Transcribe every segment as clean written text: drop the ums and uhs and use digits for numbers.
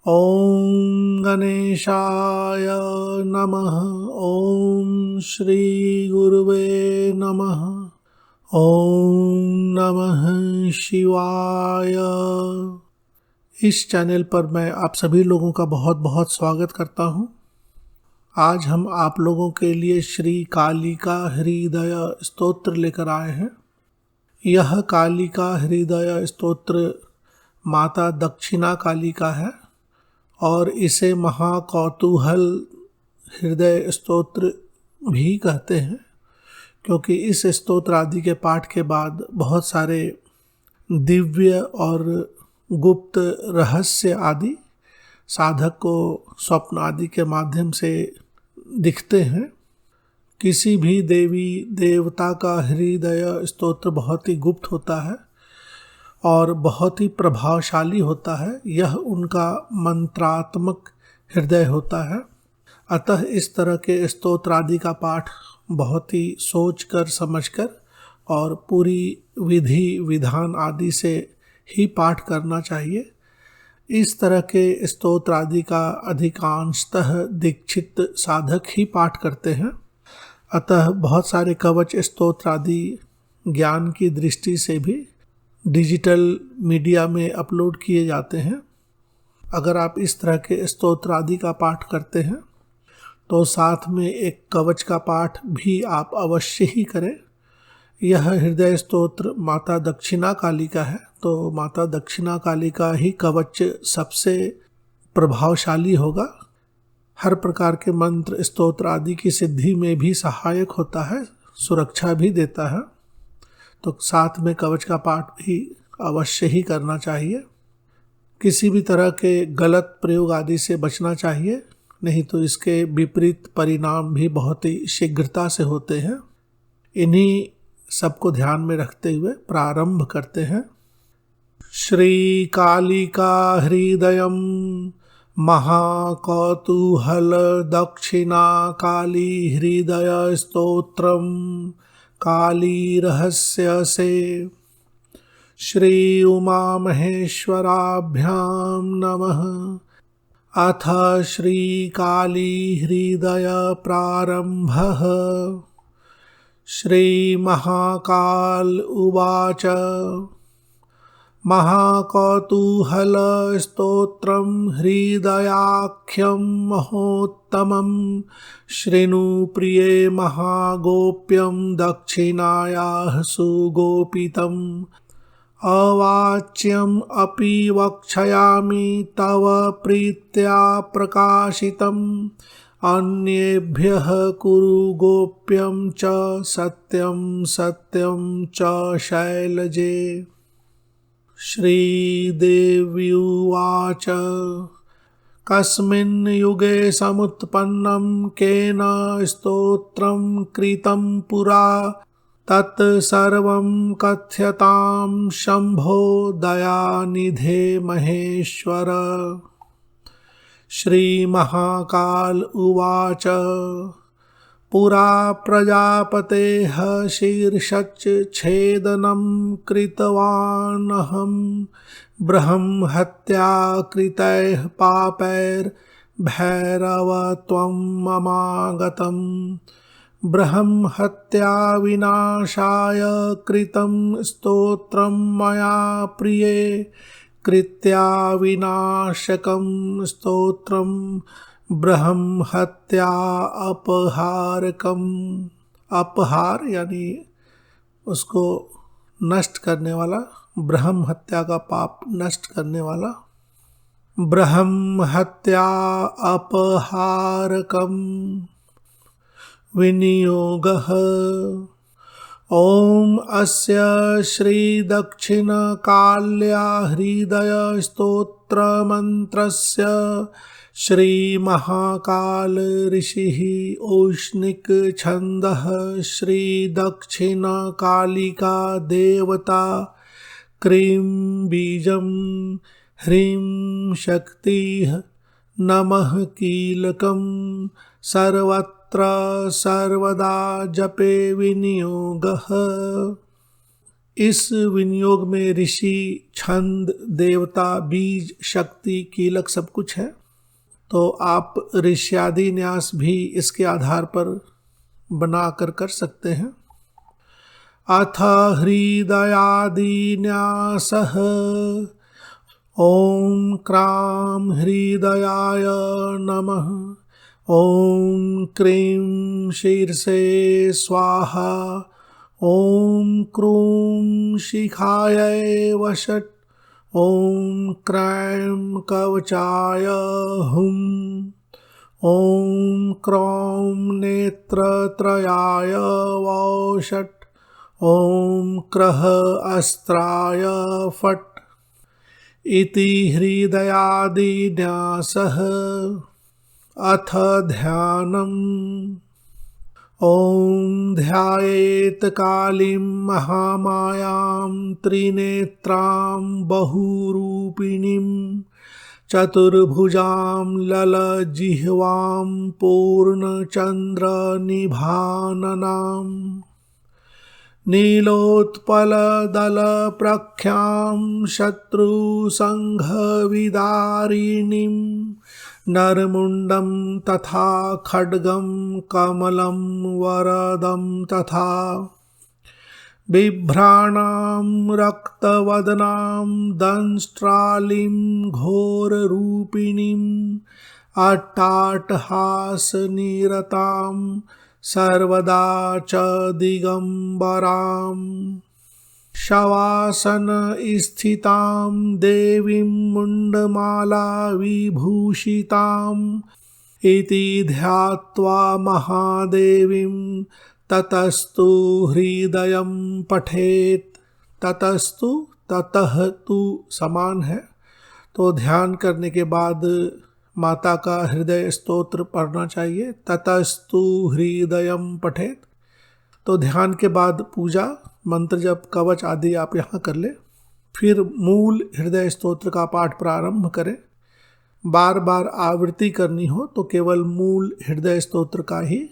ॐ गणेशाय नमः। ॐ श्री गुरुवे नमः। ॐ नमः शिवाय। इस चैनल पर मैं आप सभी लोगों का बहुत बहुत स्वागत करता हूं। आज हम आप लोगों के लिए श्री कालिका हृदय स्तोत्र लेकर आए हैं। यह कालिका हृदय स्तोत्र माता दक्षिणा काली का है और इसे महाकौतूहल हृदय स्तोत्र भी कहते हैं, क्योंकि इस स्तोत्र आदि के पाठ के बाद बहुत सारे दिव्य और गुप्त रहस्य आदि साधक को स्वप्न आदि के माध्यम से दिखते हैं। किसी भी देवी देवता का हृदय स्तोत्र बहुत ही गुप्त होता है और बहुत ही प्रभावशाली होता है। यह उनका मंत्रात्मक हृदय होता है। अतः इस तरह के स्तोत्र आदि का पाठ बहुत ही सोचकर समझकर और पूरी विधि विधान आदि से ही पाठ करना चाहिए। इस तरह के स्तोत्र आदि का अधिकांशतः दीक्षित साधक ही पाठ करते हैं। अतः बहुत सारे कवच स्तोत्र आदि ज्ञान की दृष्टि से भी डिजिटल मीडिया में अपलोड किए जाते हैं। अगर आप इस तरह के स्तोत्र आदि का पाठ करते हैं तो साथ में एक कवच का पाठ भी आप अवश्य ही करें। यह हृदय स्तोत्र माता दक्षिणा काली का है, तो माता दक्षिणा काली का ही कवच सबसे प्रभावशाली होगा। हर प्रकार के मंत्र स्तोत्र आदि की सिद्धि में भी सहायक होता है, सुरक्षा भी देता है। तो साथ में कवच का पाठ भी अवश्य ही करना चाहिए। किसी भी तरह के गलत प्रयोग आदि से बचना चाहिए, नहीं तो इसके विपरीत परिणाम भी बहुत ही शीघ्रता से होते हैं। इन्हीं सबको ध्यान में रखते हुए प्रारंभ करते हैं। श्री कालिका हृदयम महाकौतूहल दक्षिणा काली हृदय स्तोत्रम काली रहस्य से श्री उमा महेश्वराभ्यां नमः। अथ श्री काली हृदय प्रारंभः। श्री महाकाल उवाच महाकौतूहल स्तोत्रं हृदयाख्यं महोत्तमं शृणु प्रिये महागोप्यं दक्षिणायाः सुगोपितम् अवाच्यम् अपि वक्ष्यामि तव प्रीत्या प्रकाशितम् अन्येभ्यः कुरु गोप्यं च सत्यं सत्यं च शैलजे। श्रीदेव्युवाच कस्मिन् युगे समुत्पन्नं केन स्तोत्रं कृतं पुरा तत् सर्वं कथ्यतां शम्भो दयानिधे महेश्वर। श्रीमहाकाल उवाच पुरा प्रजापतेः शीर्षच् छेदनं कृतवानहं ब्रह्महत्या कृतैः पापैर्भैरव त्वं ममागतम् ब्रह्महत्या विनाशाय कृतं स्तोत्रं मया प्रिये कृत्या विनाशकं स्तोत्रं ब्रह्महत्या अपहारकम। अपहार यानी उसको नष्ट करने वाला, ब्रह्म हत्या का पाप नष्ट करने वाला। ब्रह्महत्या अपहारकम विनियोगः। ओम अस्य श्री दक्षिणकाल्या हृदय स्तोत्र मंत्रस्य श्री महाकाल ऋषिः औष्णिक छंदः श्री दक्षिण कालिका देवता क्रीं बीजं ह्रीं शक्तिः नमः कीलकं सर्वत्र सर्वदा जपे विनियोगः। इस विनियोग में ऋषि, छंद, देवता, बीज, शक्ति, कीलक सब कुछ है। तो आप ऋष्यादि न्यास भी इसके आधार पर बना कर सकते हैं। अथ हृदयादि न्यासः ॐ क्रां हृदयाय नमः। ॐ क्रीं शीर्षे स्वाहा। ॐ क्रूं शिखायै वषट्। ॐ क्रां कवचाय हुम्। ॐ क्रौं नेत्रत्रयाय वषट्। ॐ क्रः अस्त्राय फट्। इति हृदयादि न्यासः। अथ ध्यानम्। ॐ ध्यायेत् कालीं महामायां त्रिनेत्रां बहुरूपिणीं चतुर्भुजां ललजिह्वां पूर्णचन्द्रनिभाननाम् नीलोत्पलदलप्रख्यां शत्रुसङ्घविदारिणीं नरमुण्डं तथा खड्गं कमलं वरदं तथा बिभ्राणां रक्तवदनां दंष्ट्रालिं घोररूपिणीं अट्टाटहासनिरतां सर्वदा च दिगम्बरां शवासन स्थितां देवीं मुण्डमाला विभूषिताम् इति ध्यात्वा महादेवीं ततस्तु हृदयं पठेत्। ततस्तु, ततः तु समान है, तो ध्यान करने के बाद माता का हृदय स्तोत्र पढ़ना चाहिए। ततस्तु हृदयं पठेत्। तो ध्यान के बाद पूजा, मंत्र जप, कवच आदि आप यहाँ कर ले। फिर मूल हृदय स्तोत्र का पाठ प्रारंभ करें। बार बार आवृत्ति करनी हो तो केवल मूल हृदय स्तोत्र का ही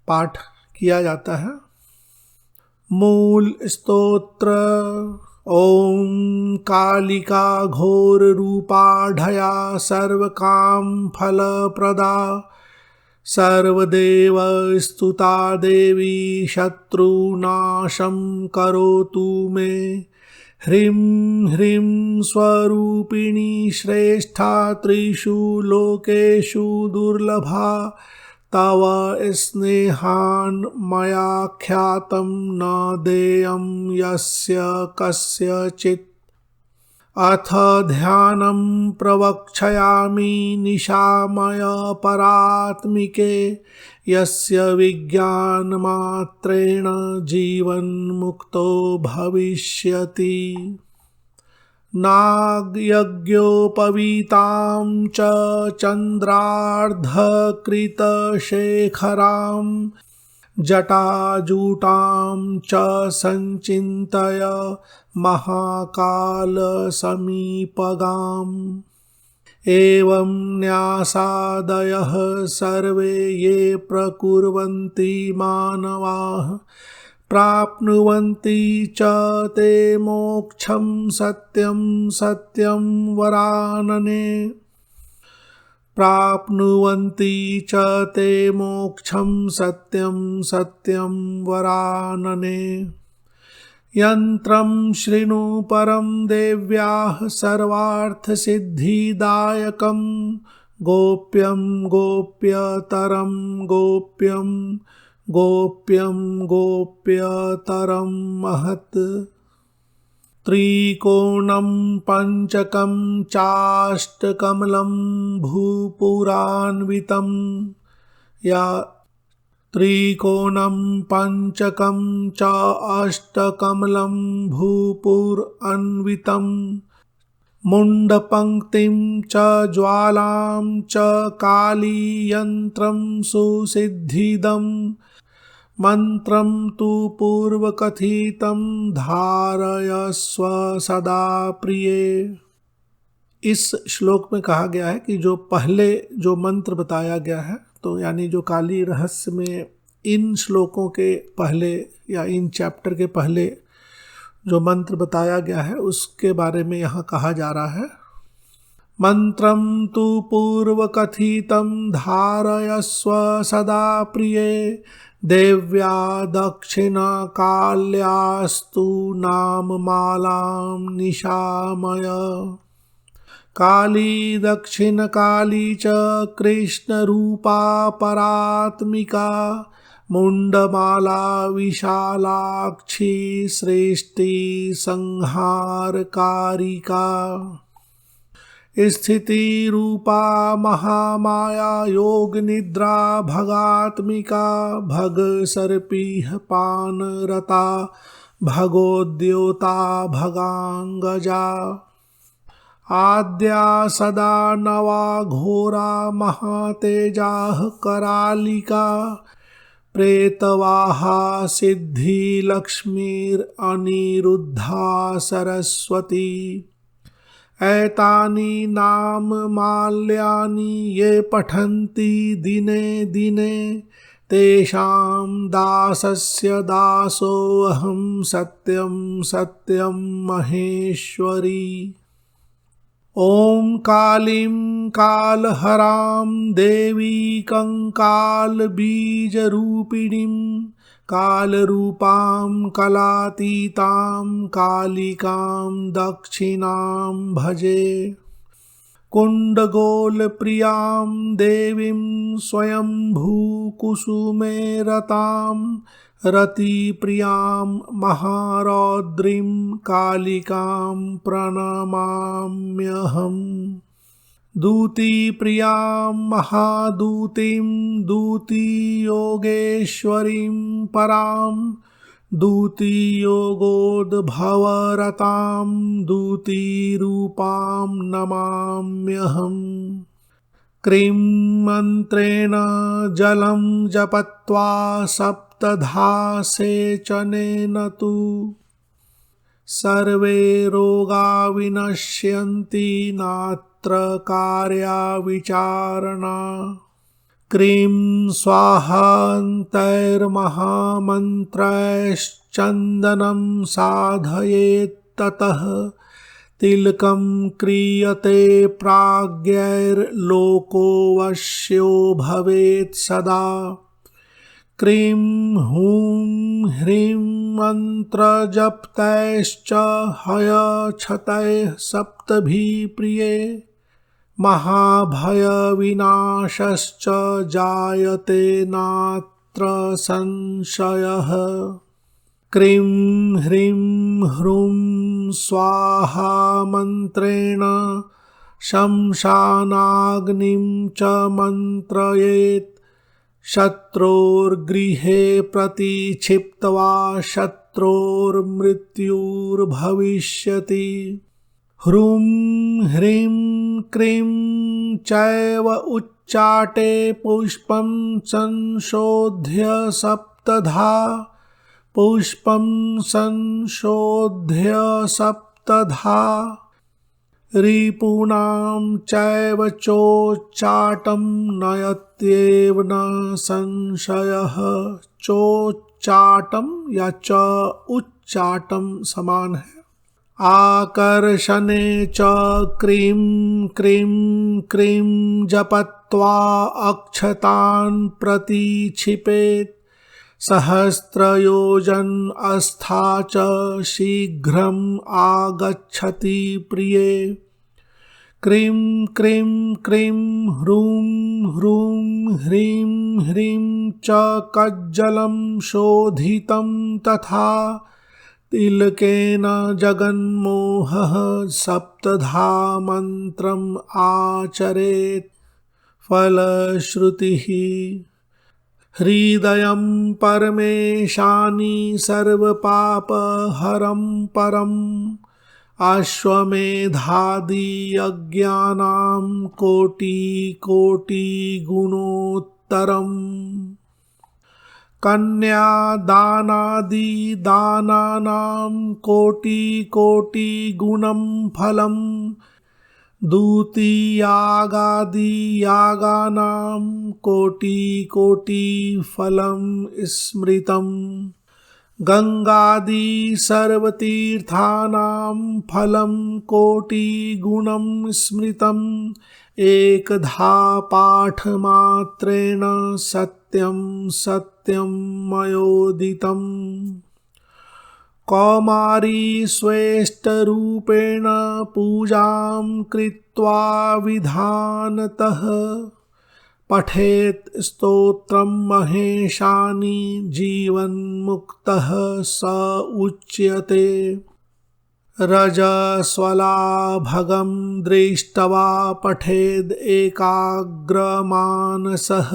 पाठ किया जाता है। मूल स्तोत्र। ॐ कालिका घोर रूपाढया सर्वकाम फलप्रदा सर्वदेव स्तुता देवी शत्रुनाशं करोतु मे। ह्रीं ह्रीं स्वरूपिणी श्रेष्ठा त्रिषु लोकेषु दुर्लभा तव स्नेहान् मया ख्यातं न देयं यस्य कस्यचित्। अथ ध्यानं प्रवक्ष्यामि निशामय परात्मिके यस्य विज्ञानमात्रेण जीवन्मुक्तो भविष्यति। नागयज्ञोपवीतां च चन्द्रार्धकृतशेखरां जटाजूटां च संचिन्तय महाकालसमीपगाम्। एवं न्यासादयः सर्वे ये प्रकुर्वन्ति मानवाः प्राप्नुवन्ति च ते मोक्षं सत्यं सत्यं वरानने। प्राप्नुवन्ति च ते मोक्षं सत्यं सत्यं वरानने। यन्त्रं शृणु परं देव्याः सर्वार्थसिद्धिदायकं गोप्यं गोप्यतरं गोप्यं गोप्यं गोप्यतरं महत्। त्रिकोणं पंचकं चाष्टकमलं भूपुरान्वितं या त्रिकोणं पंचकं च अष्टकमलं भूपुरान्वितं मुण्डपङ्क्तिं च ज्वालां च कालीयन्त्रं सुसिद्धिदं मंत्रं तु पूर्वकथितं धारयस्व सदा प्रिये। इस श्लोक में कहा गया है कि जो पहले जो मंत्र बताया गया है, तो यानी जो काली रहस्य में इन श्लोकों के पहले या इन चैप्टर के पहले जो मंत्र बताया गया है उसके बारे में यहाँ कहा जा रहा है। मंत्रम तु पूर्वकथितं धारयस्व सदा प्रिये, देव्या दक्षिणकाल्यास्तु नाममालां निशामय। काली दक्षिणकाली च कृष्णरूपा परात्मिका, मुण्डमाला विशालाक्षी सृष्टि संहारकारिका। स्थिति रूपा महामाया योग निद्रा भगात्मिका, भग सर्पीह पानरता भगोद्योता भगांगजा। आद्या सदा नवा घोरा महातेजाः करालिका, प्रेतवाहा सिद्धि लक्ष्मीरनिरुद्धा सरस्वती। एतानि नाम माल्यानि ये पठन्ति दिने दिने, तेषां दासस्य दासोऽहं सत्यं सत्यं महेश्वरी। ॐ कालीं कालहरां देवीकं कालबीजरूपिणीं, कालरूपां कलातीतां कालिकां दक्षिणां भजे। कुण्डगोलप्रियां देवीं स्वयंभूकुसुमे रतां, रतिप्रियां महारौद्रीं कालिकां प्रणमाम्यहम्। दूतीप्रियां महादूतीं दूतीयोगेश्वरीं परां, दूतीयोगोद्भवरतां दूतीरूपां नमाम्यहम्। क्रीं मन्त्रेण जलं जपत्वा सप्तधा सेचनेन तु, सर्वे रोगा विनश्यन्ति नात्र कार्या विचारणा। क्रीं स्वाहान्तैर्महामन्त्रैश्चन्दनं साधयेत्, ततः तिलकं क्रियते प्राज्ञैर्लोको वश्यो भवेत् सदा। क्रीं हूं ह्रीं मन्त्रजपतैश्च हयक्षतैः सप्तभिः प्रिये, महाभयविनाशश्च जायते नात्र संशयः। क्रीं ह्रीं ह्रूं स्वाहा मन्त्रेण शमशानाग्निं च मन्त्रयेत्, शत्रोर्गृहे प्रतिक्षिप्त्वा शत्रोर्मृत्युर्भविष्यति। ह्रूं ह्रीं क्रीं चैव उच्चाटे पुष्पं संशोध्य सप्तधा, पुष्पं संशोध्य सप्तधा। रिपूणां चैव चोच्चाटं नयत्येव न संशयः। चोच्चाटं या च उच्चाटं समान है। आकर्षणे च क्रीं क्रीं क्रीं जपत्वा अक्षतान् प्रतिक्षिपेत्, सहस्रयोजन अस्था च शीघ्रम् आगच्छति प्रिये। क्रीं क्रीं क्रीं ह्रूं ह्रूं ह्रीं ह्रीं च कज्जलं शोधितं तथा, तिलकेन जगन्मोहः सप्तधा मन्त्रम् आचरेत्। फलश्रुतिः हृदयं परमेशानि सर्वपापहरं परम्, अश्वमेधादि यज्ञानां कोटिकोटिगुणोत्तरम्। कन्यादानादि दानानां कोटिकोटिगुणं फलम्, दूतीयागादि यागानां कोटिकोटिफलं स्मृतम्। गंगादि सर्वतीर्थानां फलं कोटिगुणं स्मृतम् एकधा पाठमात्रेण सत्यं सत्यं मयोदितम्। कौमारी स्वेष्टरूपेण पूजां कृत्वा विधानतः पठेत् स्तोत्रं महेशानि जीवन्मुक्तः स उच्यते। रजस्वलाभगं दृष्ट्वा पठेद् एकाग्रमानसः।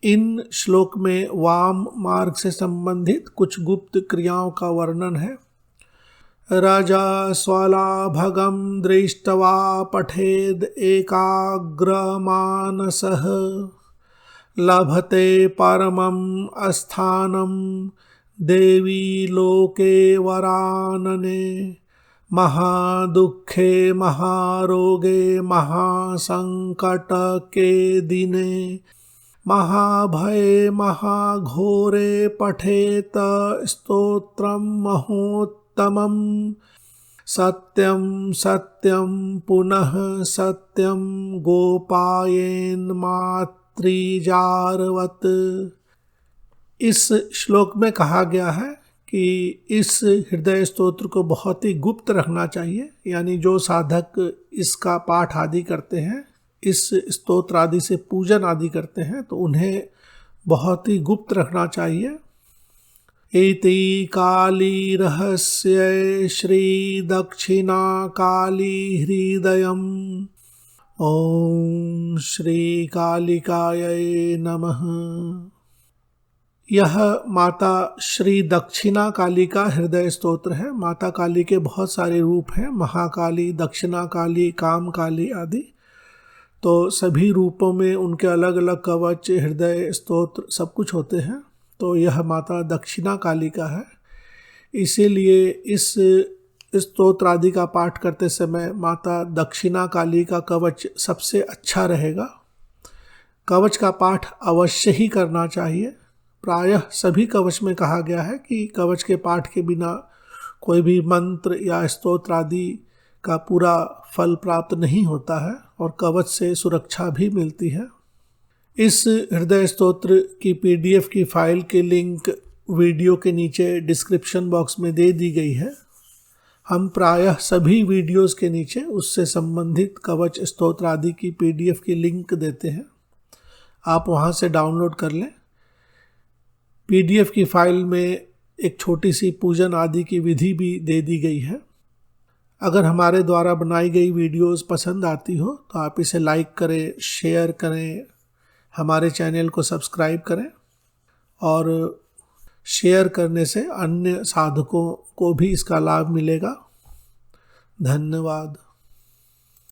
इन श्लोक में वाम मार्ग से संबंधित कुछ गुप्त क्रियाओं का वर्णन है। रजस्वलाभगं दृष्ट्वा पठेद् एकाग्रमानसः लभते परमं स्थानं देवी लोके वरानने। महादुःखे महारोगे महासंकटके दिने महाभये महाघोरे पठेत स्तोत्रं महोत्तमम्। सत्यं सत्यं पुनः सत्यं गोपायेन मातृजारवत। इस श्लोक में कहा गया है कि इस हृदय स्तोत्र को बहुत ही गुप्त रखना चाहिए, यानी जो साधक इसका पाठ आदि करते हैं, इस स्तोत्र आदि से पूजन आदि करते हैं, तो उन्हें बहुत ही गुप्त रखना चाहिए। इति काली रहस्य श्री दक्षिणा काली हृदयम्। ओम श्री कालिकायै नमः। यह माता श्री दक्षिणा काली का हृदय स्तोत्र है। माता काली के बहुत सारे रूप हैं, महाकाली, दक्षिणा काली, काम काली आदि। तो सभी रूपों में उनके अलग अलग कवच, हृदय, स्तोत्र सब कुछ होते हैं। तो यह माता दक्षिणा काली का है। इसीलिए इस स्तोत्र आदि का पाठ करते समय माता दक्षिणा काली का कवच सबसे अच्छा रहेगा। कवच का पाठ अवश्य ही करना चाहिए। प्रायः सभी कवच में कहा गया है कि कवच के पाठ के बिना कोई भी मंत्र या स्तोत्र आदि का पूरा फल प्राप्त नहीं होता है और कवच से सुरक्षा भी मिलती है। इस हृदय स्तोत्र की PDF की फाइल के लिंक वीडियो के नीचे डिस्क्रिप्शन बॉक्स में दे दी गई है। हम प्रायः सभी वीडियोस के नीचे उससे संबंधित कवच, स्तोत्र आदि की PDF की लिंक देते हैं, आप वहां से डाउनलोड कर लें। PDF की फाइल में एक छोटी सी पूजन आदि की विधि भी दे दी गई है। अगर हमारे द्वारा बनाई गई वीडियोस पसंद आती हो तो आप इसे लाइक करें, शेयर करें, हमारे चैनल को सब्सक्राइब करें और शेयर करने से अन्य साधकों को भी इसका लाभ मिलेगा। धन्यवाद।